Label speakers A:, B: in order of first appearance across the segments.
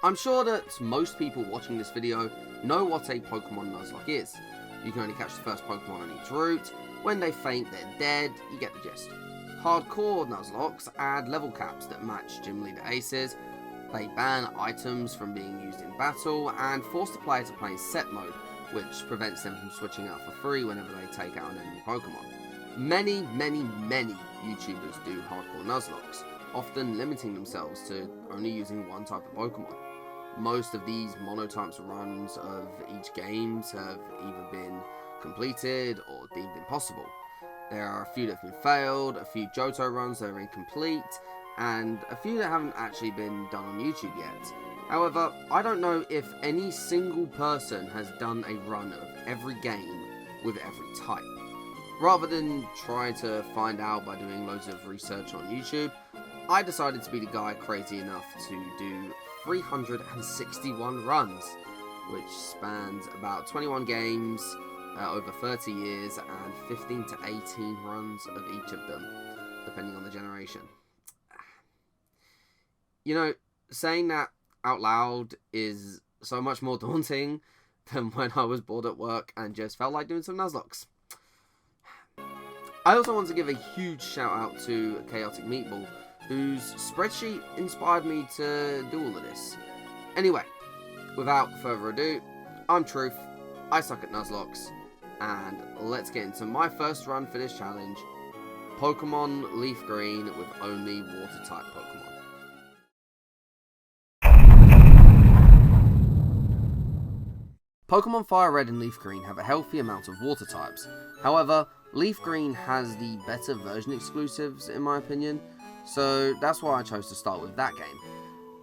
A: I'm sure that most people watching this video know what a Pokemon Nuzlocke is. You can only catch the first Pokemon on each route. When they faint, they're dead. You get the gist. Hardcore Nuzlockes add level caps that match gym leader aces. They ban items from being used in battle and force the player to play in set mode, which prevents them from switching out for free whenever they take out an enemy Pokemon. Many YouTubers do hardcore Nuzlockes, often limiting themselves to only using one type of Pokemon. Most of these monotypes runs of each games have either been completed or deemed impossible. There are a few that have been failed, a few Johto runs that are incomplete, and a few that haven't actually been done on YouTube yet. However, I don't know if any single person has done a run of every game with every type. Rather than try to find out by doing loads of research on YouTube, I decided to be the guy crazy enough to do 361 runs, which spans about 21 games over 30 years and 15 to 18 runs of each of them, depending on the generation. You know, saying that out loud is so much more daunting than when I was bored at work and just felt like doing some Nuzlockes. I also want to give a huge shout out to Chaotic Meatball, whose spreadsheet inspired me to do all of this. Anyway, without further ado, I'm Truth, I suck at Nuzlockes, and let's get into my first run for this challenge, Pokemon Leaf Green with only water type Pokemon. Pokemon Fire Red and Leaf Green have a healthy amount of water types. However, Leaf Green has the better version exclusives in my opinion, so that's why I chose to start with that game.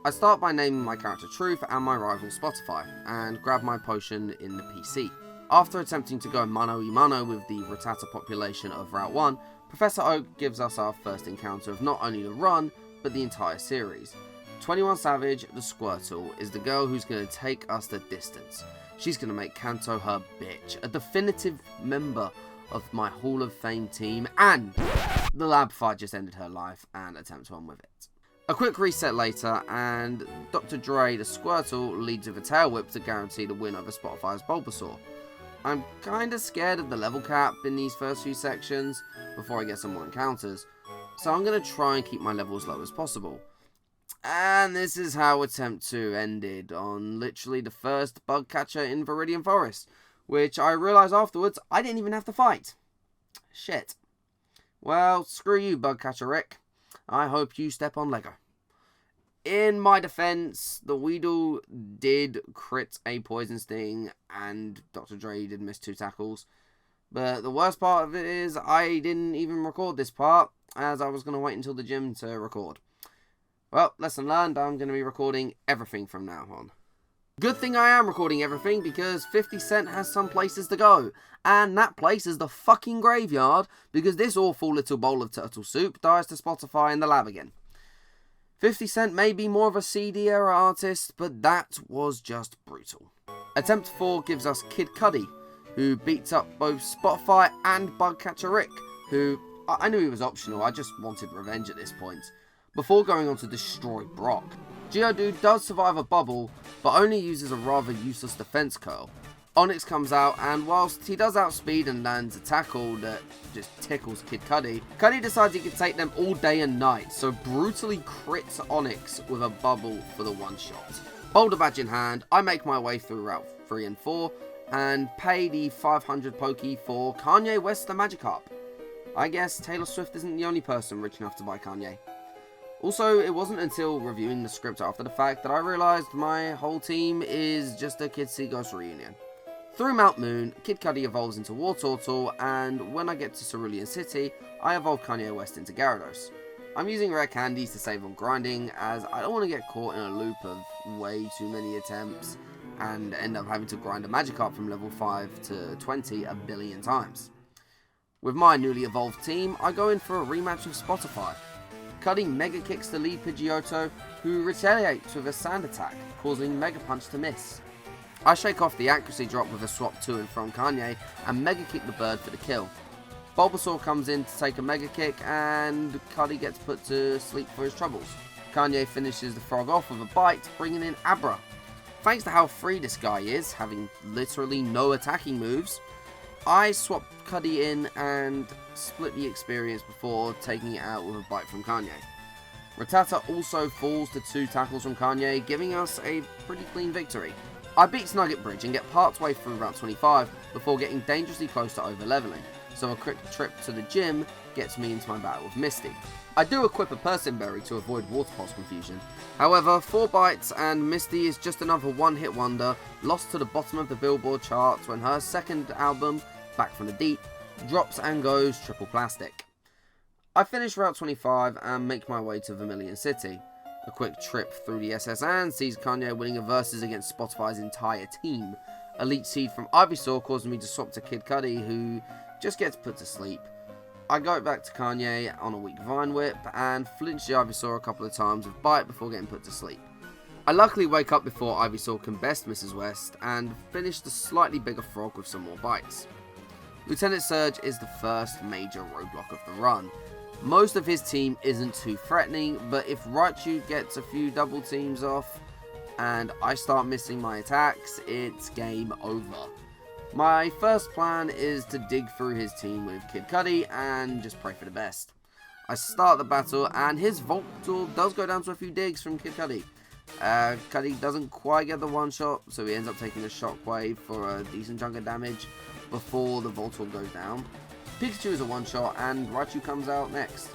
A: I start by naming my character Truth and my rival Spotify, and grab my potion in the PC. After attempting to go mano-a-mano with the Rattata population of Route 1, Professor Oak gives us our first encounter of not only the run, but the entire series. 21 Savage, the Squirtle, is the girl who's going to take us the distance. She's going to make Kanto her bitch, a definitive member of my Hall of Fame team, and the lab fight just ended her life and attempt one with it. A quick reset later, and Dr. Dre, the Squirtle, leads with a tail whip to guarantee the win over Spotify's Bulbasaur. I'm kinda scared of the level cap in these first few sections before I get some more encounters, so I'm going to try and keep my level as low as possible. And this is how Attempt 2 ended, on literally the first bug catcher in Viridian Forest, which I realised afterwards I didn't even have to fight. Shit. Well, screw you, bug catcher Rick. I hope you step on Lego. In my defense, the Weedle did crit a Poison Sting, and Dr. Dre did miss 2 tackles. But the worst part of it is I didn't even record this part, as I was going to wait until the gym to record. Well, lesson learned, I'm going to be recording everything from now on. Good thing I am recording everything, because 50 Cent has some places to go. And that place is the fucking graveyard, because this awful little bowl of turtle soup dies to Spotify in the lab again. 50 Cent may be more of a CD era artist, but that was just brutal. Attempt 4 gives us Kid Cudi, who beats up both Spotify and Bugcatcher Rick, who, I knew he was optional, I just wanted revenge at this point, before going on to destroy Brock. Geodude does survive a bubble, but only uses a rather useless defense curl. Onyx comes out, and whilst he does outspeed and lands a tackle that just tickles Kid Cudi, Cudi decides he can take them all day and night, so brutally crits Onyx with a bubble for the one shot. Boulder Badge in hand, I make my way through Route 3 and 4, and pay the 500 Poké for Kanye West's the Magikarp. I guess Taylor Swift isn't the only person rich enough to buy Kanye. Also, it wasn't until reviewing the script after the fact that I realised my whole team is just a Kid Seaghost reunion. Through Mount Moon, Kid Cudi evolves into Wartortle, and when I get to Cerulean City, I evolve Kanye West into Gyarados. I'm using rare candies to save on grinding, as I don't want to get caught in a loop of way too many attempts, and end up having to grind a Magikarp from level 5 to 20 a billion times. With my newly evolved team, I go in for a rematch with Spotify. Cudi Mega Kicks the lead Pidgeotto, who retaliates with a Sand Attack, causing Mega Punch to miss. I shake off the accuracy drop with a swap to and from Kanye, and Mega Kick the bird for the kill. Bulbasaur comes in to take a Mega Kick, and Cudi gets put to sleep for his troubles. Kanye finishes the frog off with a bite, bringing in Abra. Thanks to how free this guy is, having literally no attacking moves, I swapped Cuddy in and split the experience before taking it out with a bite from Kanye. Rattata also falls to 2 tackles from Kanye, giving us a pretty clean victory. I beat Nugget Bridge and get part way through Route 25 before getting dangerously close to overleveling, so a quick trip to the gym gets me into my battle with Misty. I do equip a Persian Berry to avoid water pulse confusion. However, 4 bites and Misty is just another one-hit wonder, lost to the bottom of the Billboard charts when her second album, Back from the Deep, drops and goes triple plastic. I finish Route 25 and make my way to Vermilion City. A quick trip through the SS and sees Kanye winning a versus against Spotify's entire team. Elite Seed from Ivysaur causing me to swap to Kid Cudi, who just gets put to sleep. I go back to Kanye on a weak Vine Whip and flinch the Ivysaur a couple of times with Bite before getting put to sleep. I luckily wake up before Ivysaur can best Mrs. West and finish the slightly bigger frog with some more bites. Lieutenant Surge is the first major roadblock of the run. Most of his team isn't too threatening, but if Raichu gets a few double teams off and I start missing my attacks, it's game over. My first plan is to dig through his team with Kid Cudi and just pray for the best. I start the battle and his Voltorb does go down to a few digs from Kid Cudi. Cudi doesn't quite get the one shot, so he ends up taking a shockwave for a decent chunk of damage before the Voltorb goes down. Pikachu is a one shot and Raichu comes out next.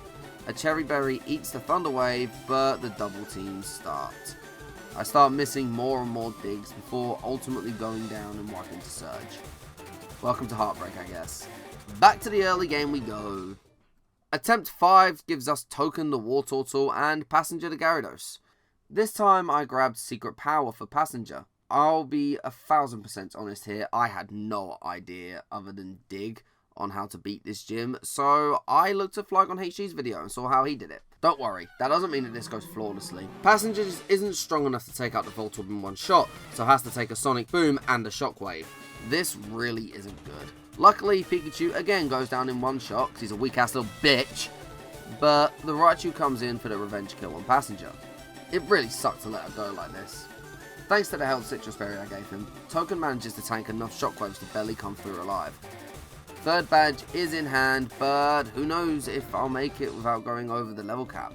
A: A Cherry Berry eats the Thunder Wave, but the double teams start. I start missing more and more digs before ultimately going down and wiping to Surge. Welcome to Heartbreak, I guess. Back to the early game we go. Attempt 5 gives us Token the Wartortle and Passenger the Gyarados. This time I grabbed Secret Power for Passenger. I'll be 1000% honest here, I had no idea other than dig on how to beat this gym, so I looked at Flygon HG's video and saw how he did it. Don't worry, that doesn't mean that this goes flawlessly. Passenger just isn't strong enough to take out the Voltorb in one shot, so has to take a Sonic Boom and a Shockwave. This really isn't good. Luckily, Pikachu again goes down in one shot, because he's a weak-ass little bitch, but the Raichu comes in for the revenge kill on Passenger. It really sucked to let her go like this. Thanks to the held Citrus Berry I gave him, Token manages to tank enough Shockwaves to barely come through alive. Third badge is in hand, but who knows if I'll make it without going over the level cap.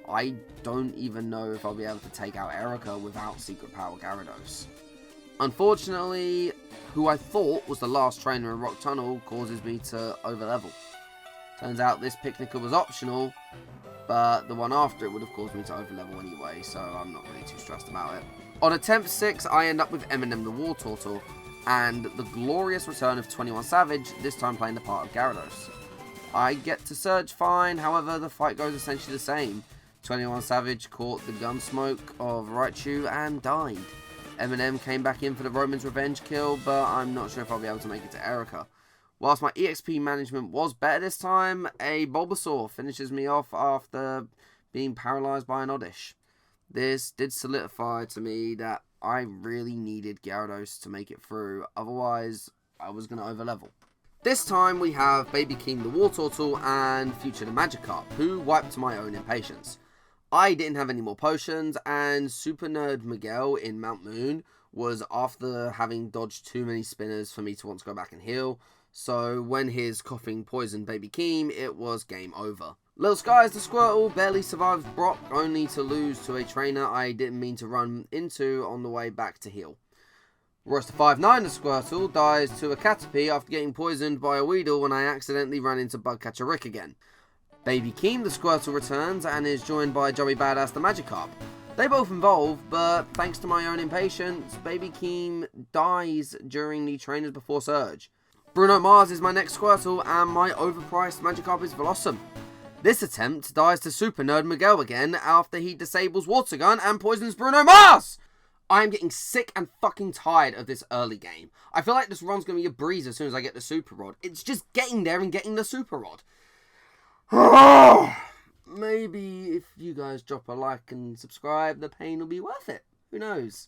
A: I don't even know if I'll be able to take out Erica without Secret Power Gyarados. Unfortunately, who I thought was the last trainer in Rock Tunnel causes me to overlevel. Turns out this Picnicker was optional, but the one after it would have caused me to overlevel anyway, so I'm not really too stressed about it. On attempt 6, I end up with Eminem the Wartortle, and the glorious return of 21 Savage, this time playing the part of Gyarados. I get to Surge fine, however the fight goes essentially the same. 21 Savage caught the Gunsmoke of Raichu and died. Eminem came back in for the Roman's revenge kill, but I'm not sure if I'll be able to make it to Erica. Whilst my EXP management was better this time, a Bulbasaur finishes me off after being paralysed by an Oddish. This did solidify to me that I really needed Gyarados to make it through, otherwise I was going to overlevel. This time we have Baby Keem the Wartortle and Future the Magikarp, who wiped my own impatience. I didn't have any more potions, and Super Nerd Miguel in Mount Moon was after having dodged too many spinners for me to want to go back and heal, so when his coughing poisoned Baby Keem, it was game over. Little Skies the Squirtle barely survives Brock, only to lose to a trainer I didn't mean to run into on the way back to heal. Royster 59 the Squirtle dies to a Caterpie after getting poisoned by a Weedle when I accidentally ran into Bugcatcher Rick again. Baby Keem the Squirtle returns and is joined by Joey Badass the Magikarp. They both evolve, but thanks to my own impatience, Baby Keem dies during the Trainers Before Surge. Bruno Mars is my next Squirtle, and my overpriced Magikarp is Velossum. This attempt dies to Super Nerd Miguel again after he disables Water Gun and poisons Bruno Mars! I am getting sick and fucking tired of this early game. I feel like this run's going to be a breeze as soon as I get the Super Rod. It's just getting there and getting the Super Rod. Maybe if you guys drop a like and subscribe, the pain will be worth it. Who knows?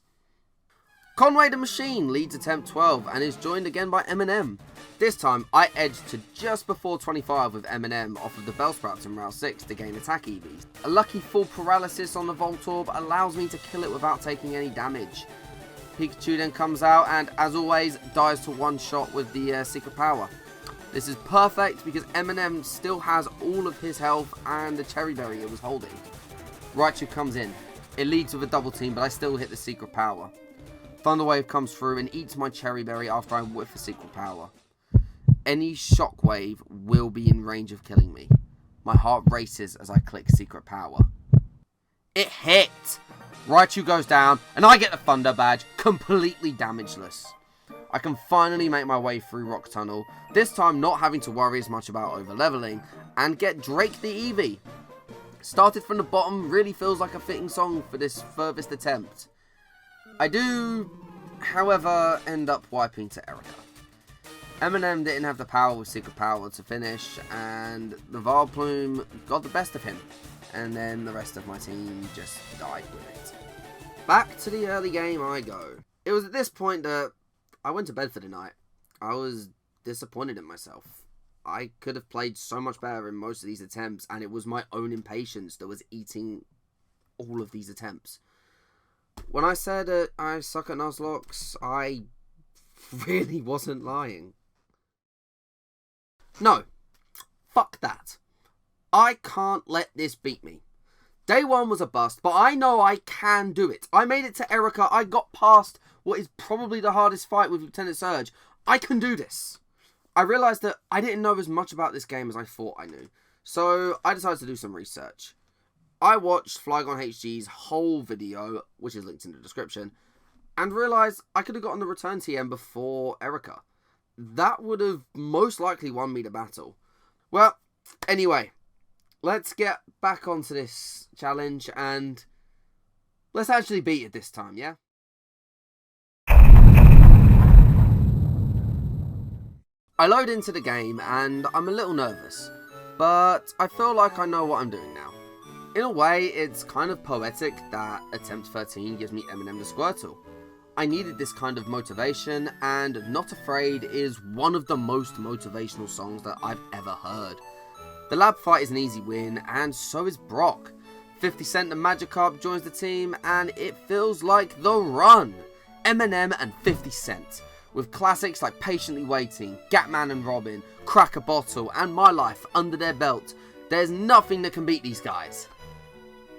A: Conway the Machine leads attempt 12 and is joined again by Eminem. This time, I edged to just before 25 with Eminem off of the Bellsprouts in Route 6 to gain attack EVs. A lucky full paralysis on the Voltorb allows me to kill it without taking any damage. Pikachu then comes out and, as always, dies to one shot with the Secret Power. This is perfect because Eminem still has all of his health and the Cherry Berry it was holding. Raichu comes in. It leads with a double team, but I still hit the Secret Power. Thunder Wave comes through and eats my Cherry Berry after I whiff a Secret Power. Any Shockwave will be in range of killing me. My heart races as I click Secret Power. It hit! Raichu goes down, and I get the Thunder Badge, completely damageless. I can finally make my way through Rock Tunnel, this time not having to worry as much about overleveling, and get Drake the Eevee. Started from the bottom really feels like a fitting song for this furthest attempt. I do, however, end up wiping to Erica. Eminem didn't have the power with Secret Power to finish, and the Vileplume got the best of him, and then the rest of my team just died with it. Back to the early game I go. It was at this point that I went to bed for the night. I was disappointed in myself. I could have played so much better in most of these attempts, and it was my own impatience that was eating all of these attempts. When I said I suck at Nuzlocke, I really wasn't lying. No, fuck that. I can't let this beat me. Day one was a bust, but I know I can do it. I made it to Erica. I got past what is probably the hardest fight with Lieutenant Surge. I can do this. I realised that I didn't know as much about this game as I thought I knew. So I decided to do some research. I watched Flygon HG's whole video, which is linked in the description, and realised I could have gotten the return TM before Erica. That would have most likely won me the battle. Well, anyway, let's get back onto this challenge and let's actually beat it this time, yeah? I load into the game and I'm a little nervous, but I feel like I know what I'm doing now. In a way, it's kind of poetic that attempt 13 gives me Eminem the Squirtle. I needed this kind of motivation, and Not Afraid is one of the most motivational songs that I've ever heard. The lab fight is an easy win, and so is Brock. 50 Cent and Magikarp joins the team, and it feels like the run. Eminem and 50 Cent, with classics like Patiently Waiting, Gatman and Robin, Crack a Bottle, and My Life under their belt. There's nothing that can beat these guys.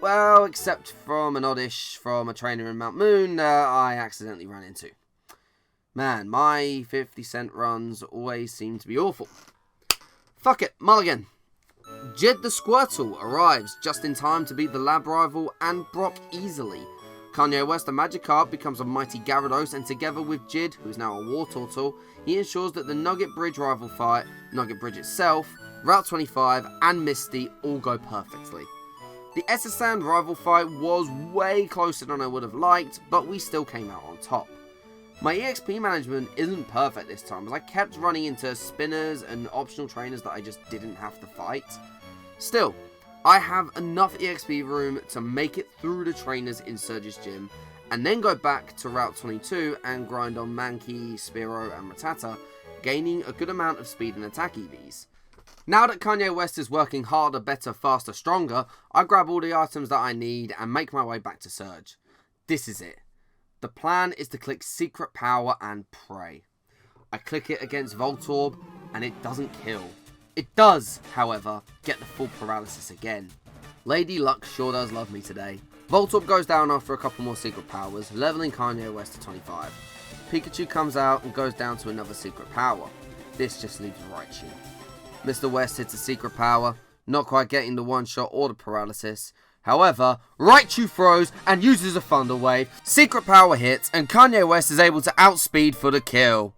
A: Well, except from an oddish from a trainer in Mount Moon I accidentally ran into. Man, my 50 Cent runs always seem to be awful. Fuck it, mulligan. Jid the Squirtle arrives just in time to beat the lab rival and Brock easily. Kanye West and Magikarp becomes a mighty Gyarados, and together with Jid, who is now a War Turtle, he ensures that the Nugget Bridge rival fight, Nugget Bridge itself, Route 25 and Misty all go perfectly. The Essasand rival fight was way closer than I would have liked, but we still came out on top. My EXP management isn't perfect this time, as I kept running into spinners and optional trainers that I just didn't have to fight. Still, I have enough EXP room to make it through the trainers in Surge's gym, and then go back to Route 22 and grind on Mankey, Spearow and Rattata, gaining a good amount of speed and attack EVs. Now that Kanye West is working harder, better, faster, stronger, I grab all the items that I need and make my way back to Surge. This is it. The plan is to click Secret Power and pray. I click it against Voltorb and it doesn't kill. It does, however, get the full paralysis again. Lady Luck sure does love me today. Voltorb goes down after a couple more Secret Powers, leveling Kanye West to 25. Pikachu comes out and goes down to another Secret Power. This just leaves Raichu. Mr. West hits a Secret Power, not quite getting the one shot or the paralysis. However, Raichu throws and uses a Thunder Wave, Secret Power hits, and Kanye West is able to outspeed for the kill.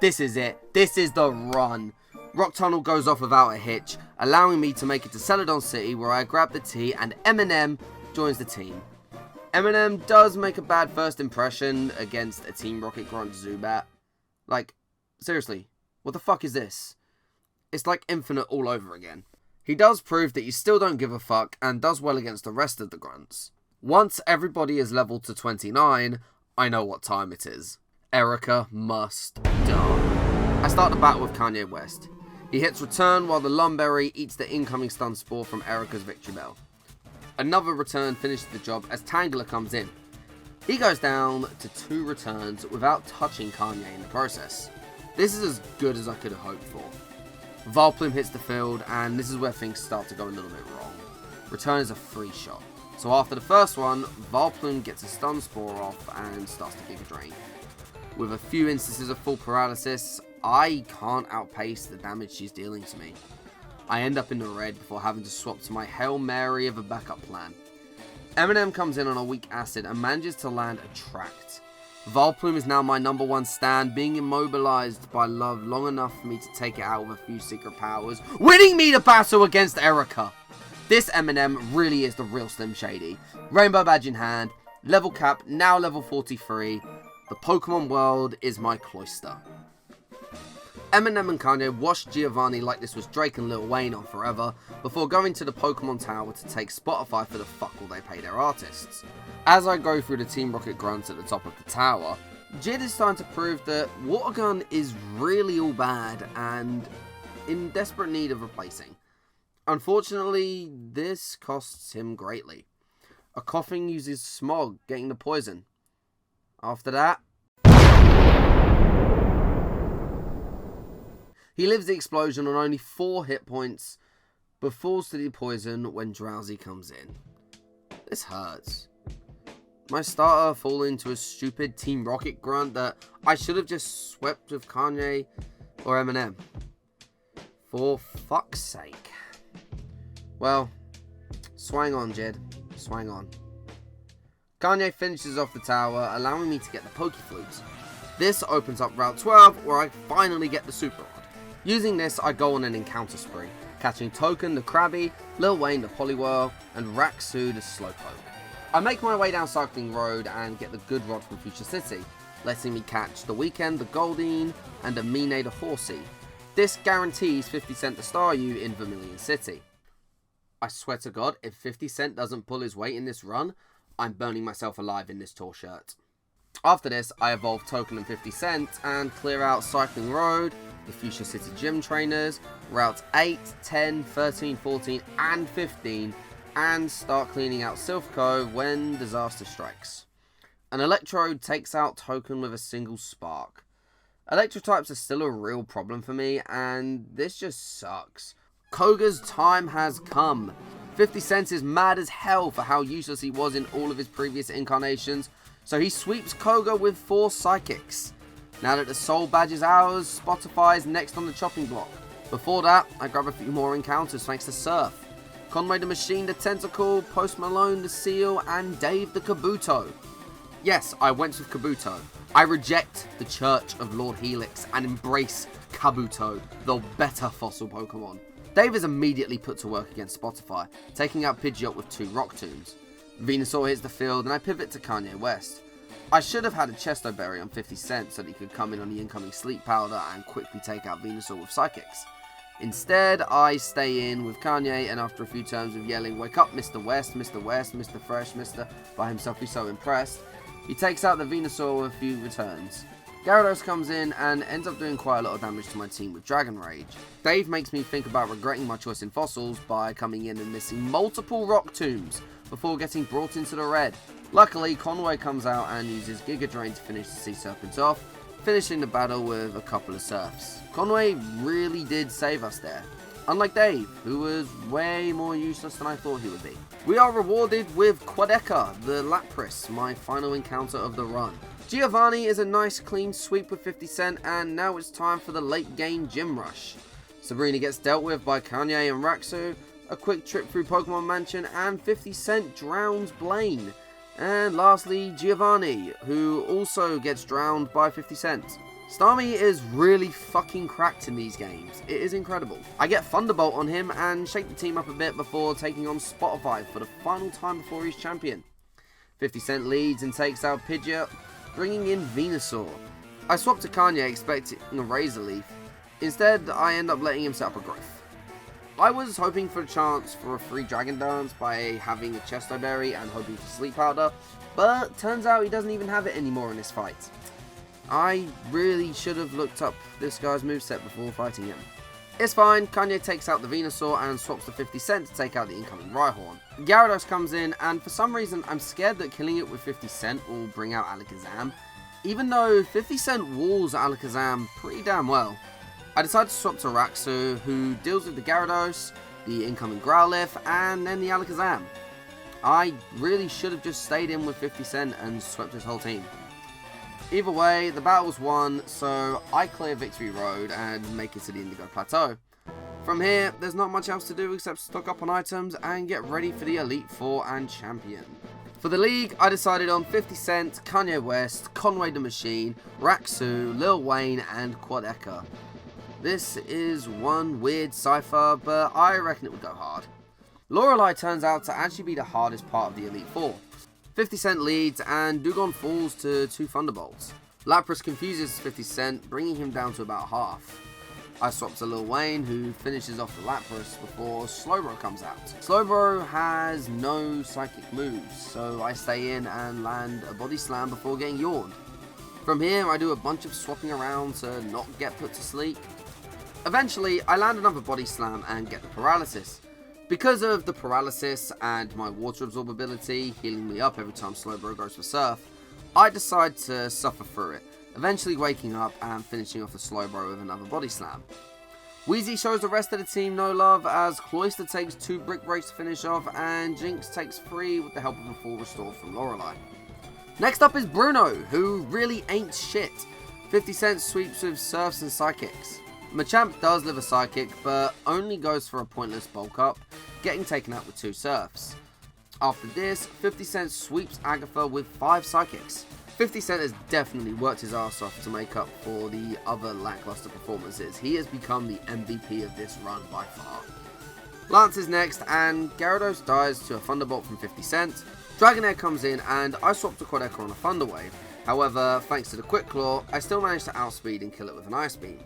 A: This is it. This is the run. Rock Tunnel goes off without a hitch, allowing me to make it to Celadon City, where I grab the T and Eminem joins the team. Eminem does make a bad first impression against a Team Rocket Grunt Zubat. Like, seriously, what the fuck is this? It's like Infinite all over again. He does prove that you still don't give a fuck and does well against the rest of the grunts. Once everybody is leveled to 29, I know what time it is. Erica must die. I start the battle with Kanye West. He hits return while the Lumberry eats the incoming stun spore from Erica's victory bell. Another return finishes the job as Tangler comes in. He goes down to 2 returns without touching Kanye in the process. This is as good as I could have hoped for. Volplume hits the field, and this is where things start to go a little bit wrong. Return is a free shot. So after the first one, Volplume gets a stun spore off and starts to Giga Drain. With a few instances of full paralysis, I can't outpace the damage she's dealing to me. I end up in the red before having to swap to my Hail Mary of a backup plan. Eminem comes in on a weak acid and manages to land a Tract. Volplume is now my number 1 stand, being immobilized by love long enough for me to take it out with a few secret powers, winning me the battle against Erica. This Eminem really is the real Slim Shady. Rainbow badge in hand, level cap now level 43. The Pokemon world is my cloister. Eminem and Kanye washed Giovanni like this was Drake and Lil Wayne on Forever, before going to the Pokemon Tower to take Spotify for the fuck will they pay their artists. As I go through the Team Rocket grunts at the top of the tower, Jid is starting to prove that Watergun is really all bad and in desperate need of replacing. Unfortunately, this costs him greatly. A coughing uses Smog, getting the poison. After that, he lives the explosion on only 4 hit points, but falls to the poison when Drowsy comes in. This hurts. My starter falling to a stupid Team Rocket grunt that I should have just swept with Kanye or Eminem. For fuck's sake. Well, swang on, Jid. Swang on. Kanye finishes off the tower, allowing me to get the Pokeflute. This opens up Route 12, where I finally get the Super Rod. Using this, I go on an encounter spree, catching Token the Krabby, Lil Wayne the Poliwhirl, and Rak-Su the Slowpoke. I make my way down Cycling Road and get the good rod from Future City, letting me catch the Weekend the Goldeen, and a Mine the Horsey. This guarantees 50 Cent to star you in Vermilion City. I swear to God, if 50 Cent doesn't pull his weight in this run, I'm burning myself alive in this tour shirt. After this, I evolve Token and 50 Cent and clear out Cycling Road, the Fuchsia City Gym Trainers, routes 8, 10, 13, 14 and 15, and start cleaning out Silph Cove when disaster strikes. An Electrode takes out Token with a single spark. Electrotypes are still a real problem for me, and this just sucks. Koga's time has come. 50 Cent is mad as hell for how useless he was in all of his previous incarnations, so he sweeps Koga with 4 Psychics. Now that the Soul Badge is ours, Spotify is next on the chopping block. Before that, I grab a few more encounters thanks to Surf. Conway the Machine the Tentacle, Post Malone the Seal, and Dave the Kabuto. Yes, I went with Kabuto. I reject the Church of Lord Helix and embrace Kabuto, the better fossil Pokemon. Dave is immediately put to work against Spotify, taking out Pidgeot with 2 Rock Tombs. Venusaur hits the field and I pivot to Kanye West. I should have had a Chesto Berry on 50 Cent so that he could come in on the incoming Sleep Powder and quickly take out Venusaur with Psychics. Instead, I stay in with Kanye, and after a few turns of yelling, "Wake up, Mr. West, Mr. West, Mr. Fresh, Mr. by himself, he's so impressed," he takes out the Venusaur with a few returns. Gyarados comes in and ends up doing quite a lot of damage to my team with Dragon Rage. Dave makes me think about regretting my choice in fossils by coming in and missing multiple Rock Tombs before getting brought into the red. Luckily, Conway comes out and uses Giga Drain to finish the Sea Serpent off, finishing the battle with a couple of Surfs. Conway really did save us there, unlike Dave, who was way more useless than I thought he would be. We are rewarded with Quadeca, the Lapras, my final encounter of the run. Giovanni is a nice clean sweep with 50 Cent, and now it's time for the late game Gym Rush. Sabrina gets dealt with by Kanye and Rak-Su, a quick trip through Pokemon Mansion, and 50 Cent drowns Blaine. And lastly, Giovanni, who also gets drowned by 50 Cent. Starmie is really fucking cracked in these games. It is incredible. I get Thunderbolt on him and shake the team up a bit before taking on Spotify for the final time before he's champion. 50 Cent leads and takes out Pidgeot, bringing in Venusaur. I swap to Kanye expecting a Razor Leaf. Instead, I end up letting him set up a Growth. I was hoping for a chance for a free Dragon Dance by having a Chesto Berry and hoping for Sleep Powder, but turns out he doesn't even have it anymore in this fight. I really should have looked up this guy's moveset before fighting him. It's fine, Kanye takes out the Venusaur and swaps to 50 Cent to take out the incoming Rhyhorn. Gyarados comes in, and for some reason I'm scared that killing it with 50 Cent will bring out Alakazam, even though 50 Cent walls Alakazam pretty damn well. I decide to swap to Rak-Su, who deals with the Gyarados, the incoming Growlithe, and then the Alakazam. I really should have just stayed in with 50 Cent and swept his whole team. Either way, the battle was won, so I clear Victory Road and make it to the Indigo Plateau. From here, there's not much else to do except stock up on items and get ready for the Elite Four and Champion. For the league, I decided on 50 Cent, Kanye West, Conway the Machine, Rak-Su, Lil Wayne, and Quadeca. This is one weird cipher, but I reckon it would go hard. Lorelei turns out to actually be the hardest part of the Elite Four. 50 Cent leads, and Dugong falls to 2 Thunderbolts. Lapras confuses 50 Cent, bringing him down to about half. I swap to Lil Wayne, who finishes off the Lapras before Slowbro comes out. Slowbro has no psychic moves, so I stay in and land a Body Slam before getting yawned. From here, I do a bunch of swapping around to not get put to sleep. Eventually, I land another Body Slam and get the Paralysis. Because of the Paralysis and my Water Absorb ability healing me up every time Slowbro goes for Surf, I decide to suffer through it, eventually waking up and finishing off the Slowbro with another Body Slam. Wheezy shows the rest of the team no love as Cloyster takes 2 Brick Breaks to finish off and Jinx takes 3 with the help of a full restore from Lorelei. Next up is Bruno, who really ain't shit. 50 Cent sweeps with Surfs and Psychics. Machamp does live a Psychic, but only goes for a pointless bulk up, getting taken out with 2 Surfs. After this, 50 Cent sweeps Agatha with 5 Psychics. 50 Cent has definitely worked his ass off to make up for the other lackluster performances. He has become the MVP of this run by far. Lance is next, and Gyarados dies to a Thunderbolt from 50 Cent. Dragonair comes in, and I swap to Quadeca on a Thunder Wave. However, thanks to the Quick Claw, I still manage to outspeed and kill it with an Ice Beam.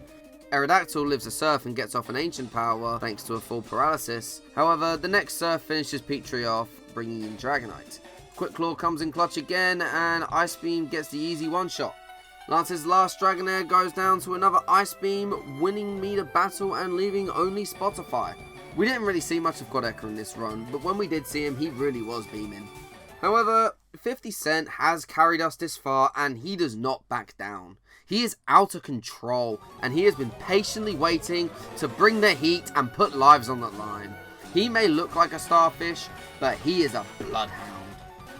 A: Aerodactyl lives a Surf and gets off an Ancient Power thanks to a full Paralysis. However, the next Surf finishes Petrie off, bringing in Dragonite. Quick Claw comes in clutch again, and Ice Beam gets the easy one-shot. Lance's last Dragonair goes down to another Ice Beam, winning me the battle and leaving only Spotify. We didn't really see much of Quadeca in this run, but when we did see him, he really was beaming. However, 50 Cent has carried us this far, and he does not back down. He is out of control, and he has been patiently waiting to bring the heat and put lives on the line. He may look like a starfish, but he is a bloodhound.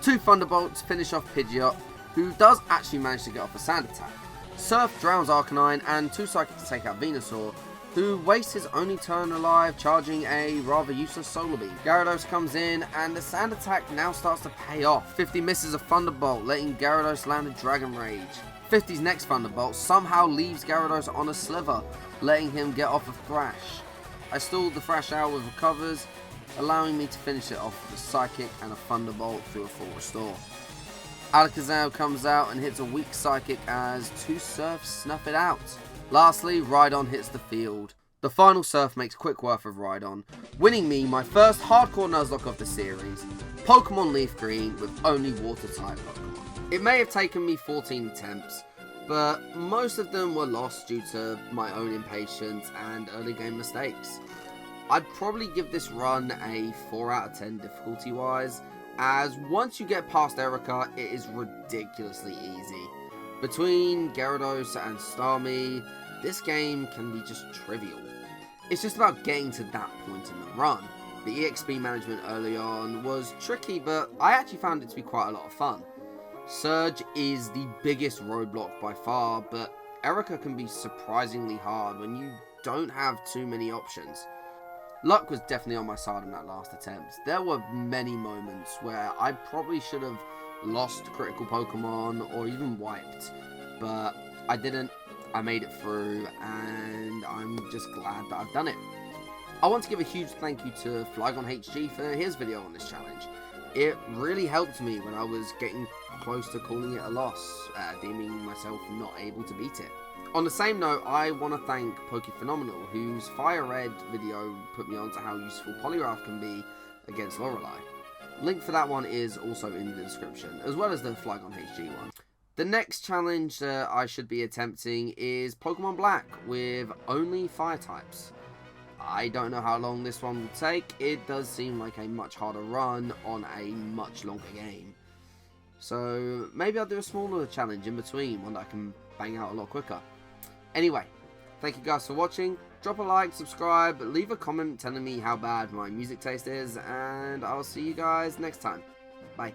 A: 2 Thunderbolts finish off Pidgeot, who does actually manage to get off a Sand Attack. Surf drowns Arcanine, and 2 Psychics to take out Venusaur, who wastes his only turn alive charging a rather useless Solar Beam. Gyarados comes in, and the Sand Attack now starts to pay off. 50 misses a Thunderbolt, letting Gyarados land a Dragon Rage. 50's next Thunderbolt somehow leaves Gyarados on a Sliver, letting him get off a Thrash. I stalled the Thrash out with recovers, allowing me to finish it off with a Psychic and a Thunderbolt through a full restore. Alakazam comes out and hits a weak Psychic as 2 Surfs snuff it out. Lastly, Rhydon hits the field. The final Surf makes quick work of Rhydon, winning me my first hardcore Nuzlocke of the series, Pokemon Leaf Green with only Water-type Pokemon. It may have taken me 14 attempts, but most of them were lost due to my own impatience and early game mistakes. I'd probably give this run a 4 out of 10 difficulty wise, as once you get past Erica, it is ridiculously easy. Between Gyarados and Starmie, this game can be just trivial. It's just about getting to that point in the run. The EXP management early on was tricky, but I actually found it to be quite a lot of fun. Surge is the biggest roadblock by far, but Erica can be surprisingly hard when you don't have too many options. Luck was definitely on my side in that last attempt. There were many moments where I probably should have lost critical Pokemon or even wiped, but I didn't. I made it through, and I'm just glad that I've done it. I want to give a huge thank you to Flygon HG for his video on this challenge. It really helped me when I was getting close to calling it a loss, deeming myself not able to beat it. On the same note, I want to thank Phenomenal, whose Fire Red video put me on to how useful Polygraph can be against Lorelei. Link for that one is also in the description, as well as the Flygon HG one. The next challenge that I should be attempting is Pokemon Black with only fire types. I don't know how long this one will take. It does seem like a much harder run on a much longer game. So maybe I'll do a smaller challenge in between, one that I can bang out a lot quicker. Anyway, thank you guys for watching. Drop a like, subscribe, leave a comment telling me how bad my music taste is, and I'll see you guys next time. Bye.